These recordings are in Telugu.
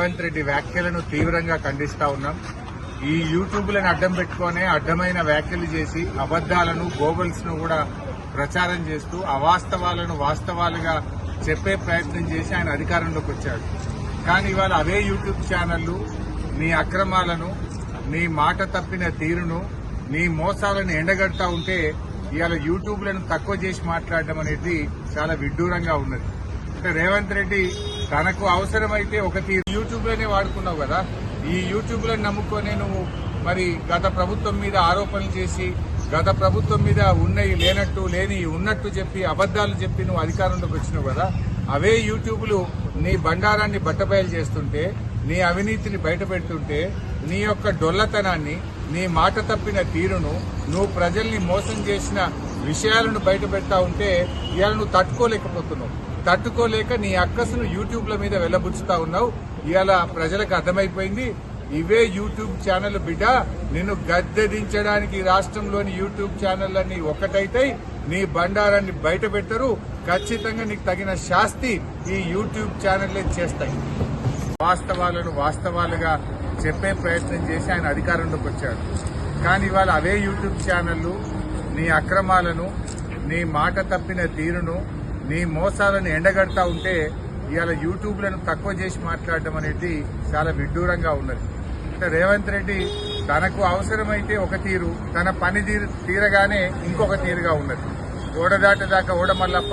రేవంత్ రెడ్డి వ్యాఖ్యలను తీవ్రంగా ఖండిస్తా ఉన్నాం. ఈ యూట్యూబ్లను అడ్డం పెట్టుకునే అడ్డమైన వ్యాఖ్యలు చేసి అబద్దాలను గోబల్స్ ను కూడా ప్రచారం చేస్తూ అవాస్తవాలను వాస్తవాలుగా చెప్పే ప్రయత్నం చేసి ఆయన అధికారంలోకి వచ్చాడు. కానీ ఇవాళ అవే యూట్యూబ్ ఛానళ్లు నీ అక్రమాలను, నీ మాట తప్పిన తీరును, నీ మోసాలను ఎండగడతా ఉంటే ఇవాళ యూట్యూబ్లను తక్కువ చేసి మాట్లాడడం అనేది చాలా విడ్డూరంగా ఉన్నది. అంటే రేవంత్ రెడ్డి తనకు అవసరమైతే ఒక తీరు యూట్యూబ్లోనే వాడుకున్నావు కదా, ఈ యూట్యూబ్లను నమ్ముకొని నువ్వు మరి గత ప్రభుత్వం మీద ఆరోపణలు చేసి గత ప్రభుత్వం మీద ఉన్నవి లేనట్టు లేని ఉన్నట్టు చెప్పి అబద్దాలు చెప్పి నువ్వు అధికారంలోకి వచ్చినావు కదా, అవే యూట్యూబ్లు నీ బండారాన్ని బట్టబయలు చేస్తుంటే, నీ అవినీతిని బయటపెడుతుంటే, నీ యొక్క డొల్లతనాన్ని, నీ మాట తప్పిన తీరును, నువ్వు ప్రజల్ని మోసం చేసిన విషయాలను బయట పెడతా ఉంటే ఇవాళ నువ్వు తట్టుకోలేకపోతున్నావు. తట్టుకోలేక నీ అక్కసును యూట్యూబ్ల మీద వెళ్లబుచ్చుతా ఉన్నావు. ఇవాళ ప్రజలకు అర్థమైపోయింది, ఇవే యూట్యూబ్ ఛానల్ బిడ్డ నిన్ను గద్దెదించడానికి రాష్ట్రంలోని యూట్యూబ్ ఛానళ్లన్నీ ఒక్కటైతాయి, నీ బండారాన్ని బయట పెట్టరు. ఖచ్చితంగా నీకు తగిన శాస్తి ఈ యూట్యూబ్ ఛానళ్లే చేస్తాయి. వాస్తవాలను వాస్తవాలుగా చెప్పే ప్రయత్నం చేసి ఆయన అధికారంలోకి వచ్చాడు. కానీ ఇవాళ అవే యూట్యూబ్ ఛానళ్లు నీ అక్రమాలను, నీ మాట తప్పిన తీరును, నీ మోసాలను ఎండగడతా ఉంటే ఇవాళ యూట్యూబ్లను తక్కువ చేసి మాట్లాడడం అనేది చాలా విడ్డూరంగా ఉన్నది. అంటే రేవంత్ రెడ్డి తనకు అవసరమైతే ఒక తీరు, తన పని తీరగానే ఇంకొక తీరుగా ఉన్నది. ఓడదాటదాకా ఓడమల్లప్ప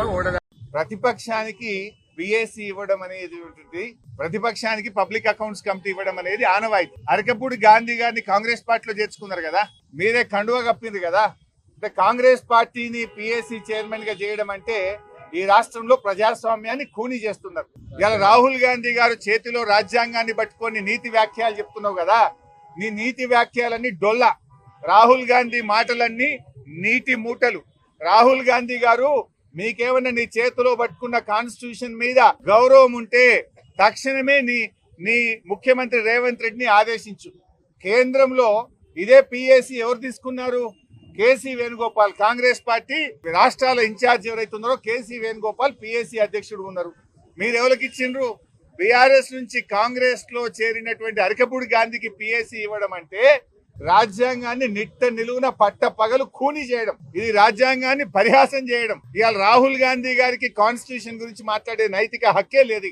ప్రతిపక్షానికి బిఎస్సి ఇవ్వడం అనేది ఉంటుంది, ప్రతిపక్షానికి పబ్లిక్ అకౌంట్స్ కమిటీ ఇవ్వడం అనేది ఆనవాయితీ. అరకపూడి గాంధీ గారిని కాంగ్రెస్ పార్టీలో చేర్చుకున్నారు కదా, మీరే కండువా కప్పింది కదా. అంటే కాంగ్రెస్ పార్టీని పిఎస్సి చైర్మన్ గా చేయడం అంటే ఈ రాష్ట్రంలో ప్రజాస్వామ్యాన్ని ఖూనీ చేస్తున్నారు. ఇలా రాహుల్ గాంధీ గారు చేతిలో రాజ్యాంగాన్ని పట్టుకొని నీతి వ్యాఖ్యలు చెప్తున్నావు కదా, నీ నీతి వ్యాఖ్యలన్నీ డొల్ల. రాహుల్ గాంధీ మాటలన్నీ నీటి మూటలు. రాహుల్ గాంధీ గారు, మీకేమన్నా నీ చేతిలో పట్టుకున్న కాన్స్టిట్యూషన్ మీద గౌరవం ఉంటే తక్షణమే నీ ముఖ్యమంత్రి రేవంత్ రెడ్డిని ఆదేశించు. కేంద్రంలో ఇదే పిఎస్సి ఎవరు తీసుకున్నారు? కేసీ వేణుగోపాల్. కాంగ్రెస్ పార్టీ రాష్ట్రాల ఇన్ఛార్జ్ ఎవరైతే ఉన్నారో కేసీ వేణుగోపాల్ పిఎస్సి అధ్యక్షుడు ఉన్నారు. మీరు ఎవరికి ఇచ్చిండ్రు? బీఆర్ఎస్ నుంచి కాంగ్రెస్ లో చేరినటువంటి అరకపూడి గాంధీకి పిఎస్సి ఇవ్వడం అంటే రాజ్యాంగాన్ని నిట్ట నిలువున పట్ట పగలు ఖూనీ చేయడం, ఇది రాజ్యాంగాన్ని పరిహాసం చేయడం. ఇవాళ రాహుల్ గాంధీ గారికి కాన్స్టిట్యూషన్ గురించి మాట్లాడే నైతిక హక్కే లేదు.